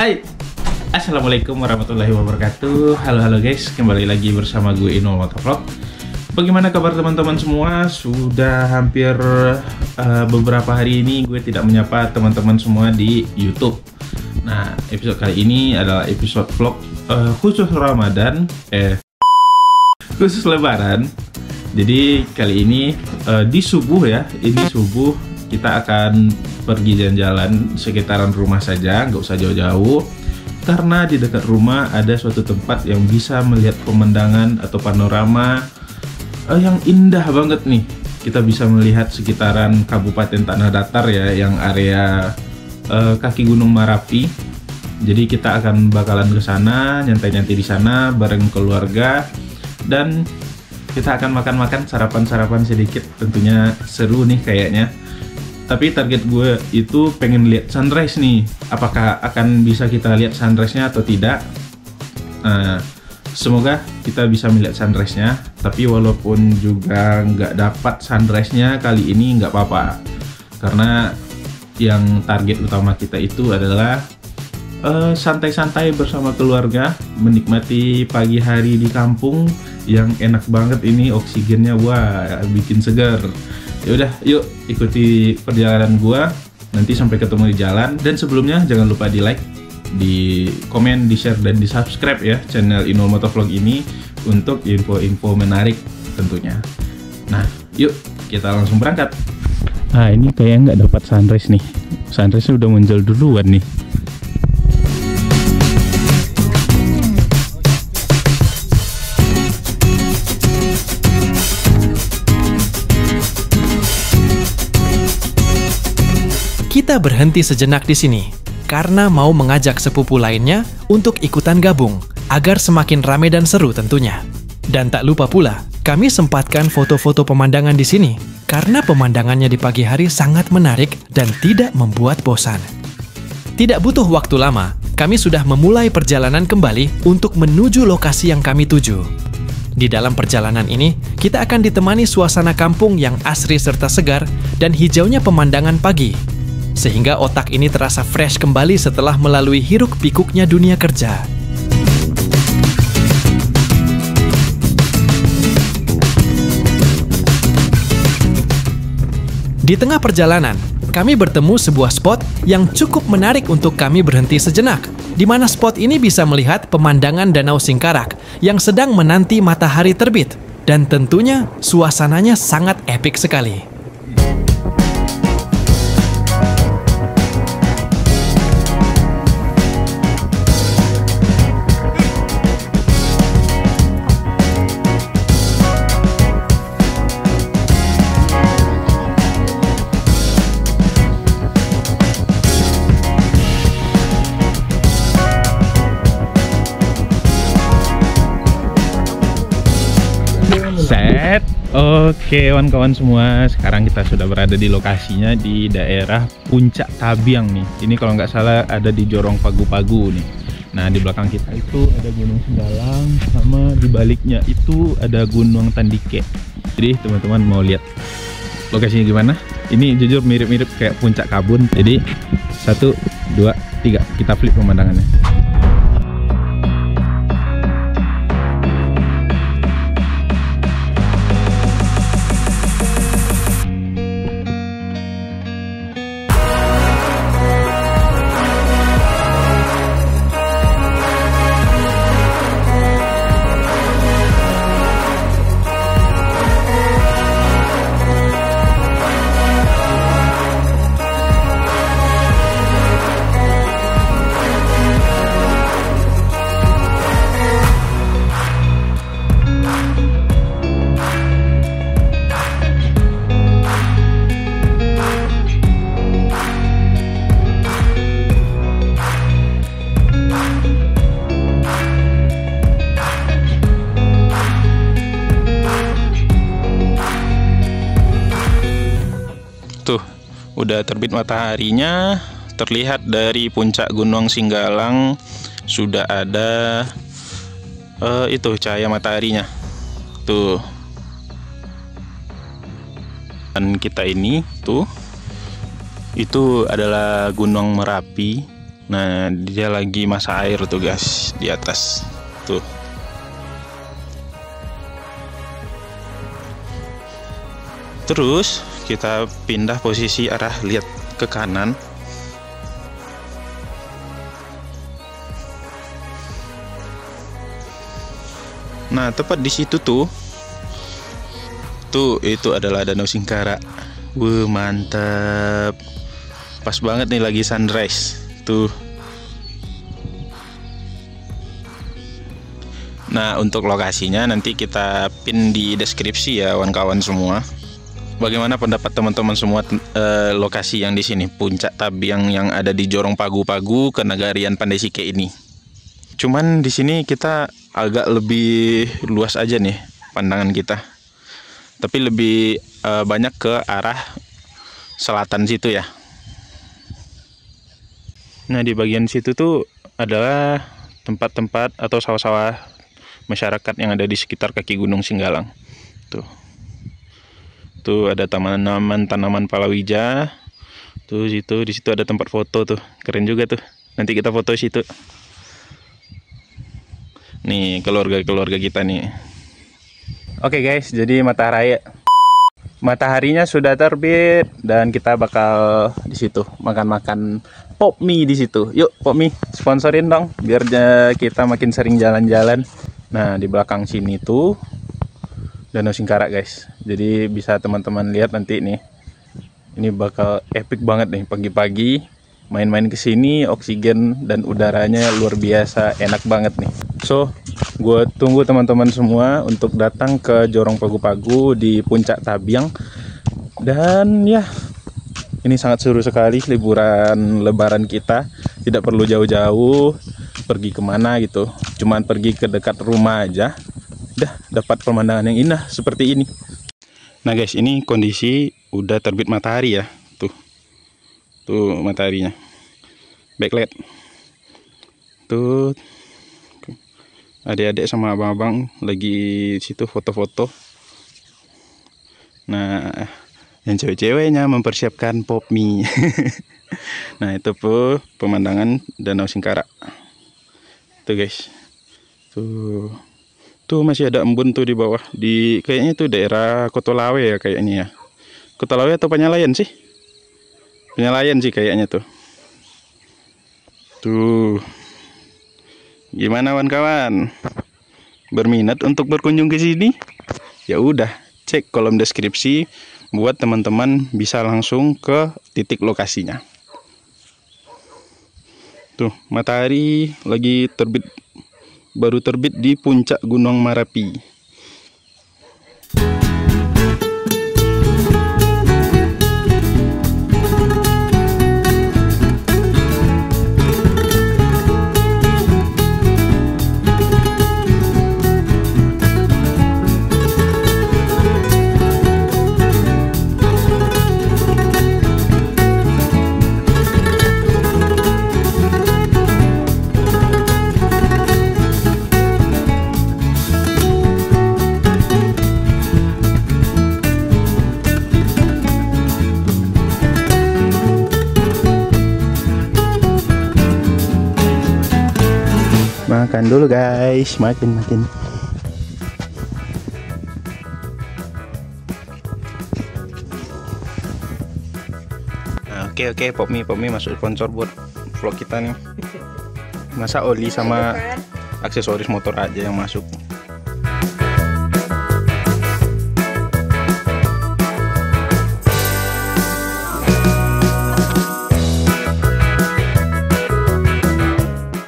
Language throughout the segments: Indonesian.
Hai, assalamualaikum warahmatullahi wabarakatuh. Halo guys, kembali lagi bersama gue Inul Motovlog. Bagaimana kabar teman-teman semua? Sudah hampir beberapa hari ini gue tidak menyapa teman-teman semua di YouTube. Nah, episode kali ini adalah episode vlog khusus Ramadan, khusus Lebaran. Jadi kali ini di subuh ya, ini subuh kita akan pergi jalan-jalan sekitaran rumah saja, nggak usah jauh-jauh. Karena di dekat rumah ada suatu tempat yang bisa melihat pemandangan atau panorama yang indah banget nih. Kita bisa melihat sekitaran Kabupaten Tanah Datar ya, yang area kaki Gunung Merapi. Jadi kita akan bakalan ke sana, nyantai-nyantai di sana bareng keluarga, dan kita akan makan-makan sarapan-sarapan sedikit. Tentunya seru nih kayaknya. Tapi target gue itu pengen lihat sunrise nih. Apakah akan bisa kita lihat sunrise-nya atau tidak? Semoga kita bisa melihat sunrise-nya. Tapi walaupun juga nggak dapat sunrise-nya kali ini nggak apa-apa. Karena yang target utama kita itu adalah santai-santai bersama keluarga, menikmati pagi hari di kampung yang enak banget ini, oksigennya wah bikin segar. Ya udah, yuk ikuti perjalanan gua. Nanti sampai ketemu di jalan. Dan sebelumnya jangan lupa di like, di komen, di share, dan di subscribe ya channel Inul Motovlog ini untuk info-info menarik tentunya. Nah, yuk kita langsung berangkat. Nah, ini kayaknya nggak dapat sunrise nih. Sunrise udah muncul duluan nih. Kita berhenti sejenak di sini karena mau mengajak sepupu lainnya untuk ikutan gabung agar semakin rame dan seru tentunya. Dan tak lupa pula, kami sempatkan foto-foto pemandangan di sini karena pemandangannya di pagi hari sangat menarik dan tidak membuat bosan. Tidak butuh waktu lama, kami sudah memulai perjalanan kembali untuk menuju lokasi yang kami tuju. Di dalam perjalanan ini, kita akan ditemani suasana kampung yang asri serta segar dan hijaunya pemandangan pagi. Sehingga otak ini terasa fresh kembali setelah melalui hiruk-pikuknya dunia kerja. Di tengah perjalanan, kami bertemu sebuah spot yang cukup menarik untuk kami berhenti sejenak, di mana spot ini bisa melihat pemandangan Danau Singkarak yang sedang menanti matahari terbit, dan tentunya suasananya sangat epik sekali. Set. Oke kawan-kawan semua, sekarang kita sudah berada di lokasinya di daerah Puncak Tabiang nih. Ini kalau nggak salah ada di Jorong Pagu-Pagu nih. Nah, di belakang kita itu ada Gunung Singgalang, sama di baliknya itu ada Gunung Tandike. Jadi teman-teman mau lihat lokasinya gimana? Ini jujur mirip-mirip kayak Puncak Kabun. Jadi 1, 2, 3 kita flip pemandangannya. Tuh, udah terbit mataharinya, terlihat dari puncak Gunung Singgalang sudah ada itu cahaya mataharinya. Tuh. Dan kita ini tuh itu adalah Gunung Merapi Nah, dia lagi masak air tuh guys di atas tuh. Terus kita pindah posisi arah, lihat ke kanan. Nah, tepat di situ tuh itu adalah Danau Singkara. Mantap. Pas banget nih lagi sunrise tuh. Nah, untuk lokasinya nanti kita pin di deskripsi ya kawan-kawan semua. Bagaimana pendapat teman-teman semua lokasi yang di sini, Puncak Tabiang yang ada di Jorong Pagu-Pagu Kenagarian Pandai Sike ini? Cuman di sini kita agak lebih luas aja nih pandangan kita, tapi lebih banyak ke arah selatan situ ya. Nah, di bagian situ tuh adalah tempat-tempat atau sawah-sawah masyarakat yang ada di sekitar kaki Gunung Singgalang. Tuh ada tanaman palawija. Tuh di situ ada tempat foto tuh, keren juga tuh. Nanti kita foto situ. Nih keluarga kita nih. Oke guys, jadi mataharinya sudah terbit dan kita bakal di situ makan pop mie di situ. Yuk pop mie, sponsorin dong biar kita makin sering jalan-jalan. Nah, di belakang sini tuh Danau Singkara guys. Jadi bisa teman-teman lihat nanti nih. Ini bakal epic banget nih pagi-pagi main-main ke sini, oksigen dan udaranya luar biasa enak banget nih. So, gue tunggu teman-teman semua untuk datang ke Jorong Pagu-Pagu di Puncak Tabiang. Dan ya, ini sangat seru sekali liburan lebaran kita. Tidak perlu jauh-jauh pergi kemana gitu, cuman pergi ke dekat rumah aja, udah dapat pemandangan yang indah seperti ini. Nah guys, ini kondisi udah terbit matahari ya. Tuh mataharinya, backlight. Tuh adik-adik sama abang-abang lagi situ foto-foto. Nah, yang cewek-ceweknya mempersiapkan pop mie. Nah, itu pemandangan Danau Singkara. Tuh guys. Tuh masih ada embun tuh di bawah. Kayaknya itu daerah Kotolawe ya kayaknya ya. Kotolawe atau Penyalayan sih? Penyalayan sih kayaknya tuh. Tuh. Gimana kawan-kawan? Berminat untuk berkunjung ke sini? Ya udah, cek kolom deskripsi buat teman-teman bisa langsung ke titik lokasinya. Tuh, matahari lagi terbit, baru terbit di puncak Gunung Marapi. Makan dulu guys, makin. Nah, oke, pop mie masuk sponsor buat vlog kita nih. Masa oli sama aksesoris motor aja yang masuk.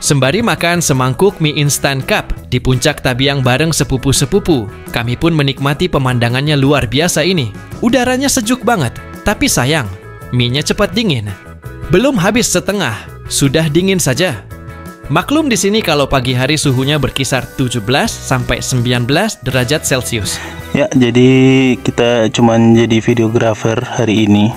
Sembari makan semangkuk mie instan cup di Puncak Tabiang bareng sepupu-sepupu, kami pun menikmati pemandangannya luar biasa ini. Udaranya sejuk banget, tapi sayang, mie-nya cepat dingin. Belum habis setengah, sudah dingin saja. Maklum di sini kalau pagi hari suhunya berkisar 17 sampai 19 derajat Celcius. Ya, jadi kita cuman jadi videografer hari ini.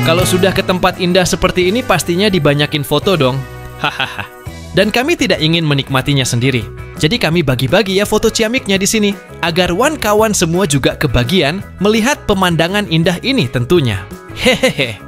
Kalau sudah ke tempat indah seperti ini pastinya dibanyakin foto dong. Hahaha. Dan kami tidak ingin menikmatinya sendiri. Jadi kami bagi-bagi ya foto ciamiknya di sini, agar kawan semua juga kebagian melihat pemandangan indah ini tentunya. Hehehe.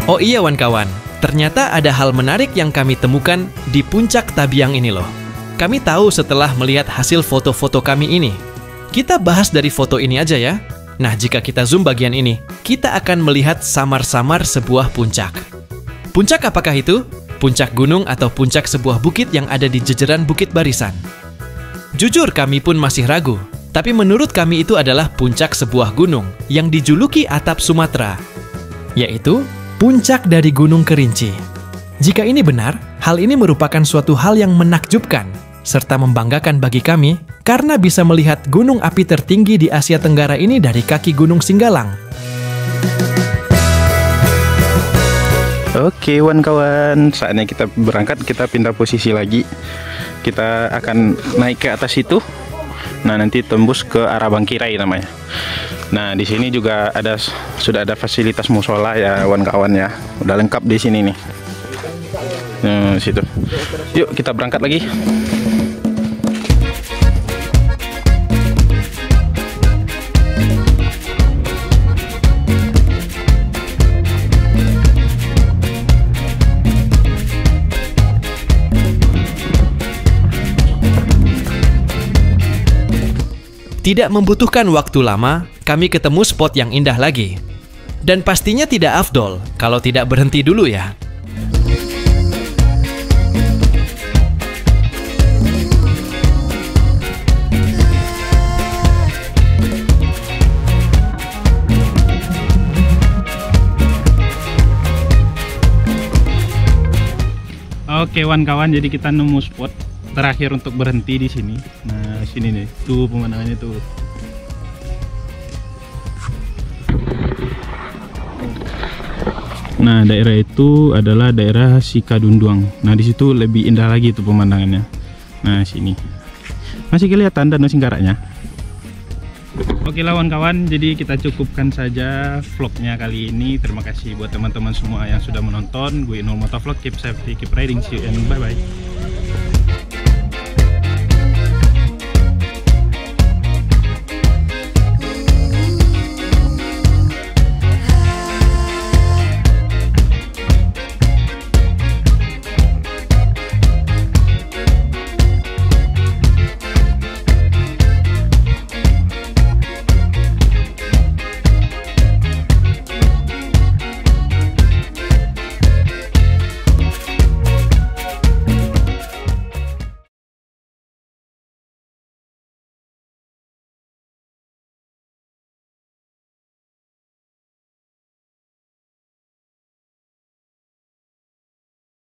Oh iya kawan, ternyata ada hal menarik yang kami temukan di puncak Tabiang ini loh. Kami tahu setelah melihat hasil foto-foto kami ini. Kita bahas dari foto ini aja ya. Nah, jika kita zoom bagian ini, kita akan melihat samar-samar sebuah puncak. Puncak apakah itu? Puncak gunung atau puncak sebuah bukit yang ada di jejeran Bukit Barisan? Jujur kami pun masih ragu, tapi menurut kami itu adalah puncak sebuah gunung yang dijuluki atap Sumatera, yaitu puncak dari Gunung Kerinci. Jika ini benar, hal ini merupakan suatu hal yang menakjubkan serta membanggakan bagi kami karena bisa melihat gunung api tertinggi di Asia Tenggara ini dari kaki Gunung Singgalang. Oke kawan, saatnya kita berangkat, kita pindah posisi lagi. Kita akan naik ke atas itu. Nah, nanti tembus ke arah Bangkirai namanya. Nah, di sini juga sudah ada fasilitas musola ya kawan-kawan ya. Udah lengkap di sini nih. Situ. Yuk kita berangkat lagi. Tidak membutuhkan waktu lama, kami ketemu spot yang indah lagi. Dan pastinya tidak afdol kalau tidak berhenti dulu ya. Oke kawan-kawan, jadi kita nemu spot terakhir untuk berhenti di sini. Nah, sini nih, tuh pemandangannya tuh. Nah, daerah itu adalah daerah Sikadunduang. Nah, di situ lebih indah lagi tuh pemandangannya. Nah, sini masih kelihatan Danau Singkaraknya. Oke kawan-kawan, jadi kita cukupkan saja vlognya kali ini. Terima kasih buat teman-teman semua yang sudah menonton. Gue Inul Motovlog, keep safety, keep riding, see you and bye bye.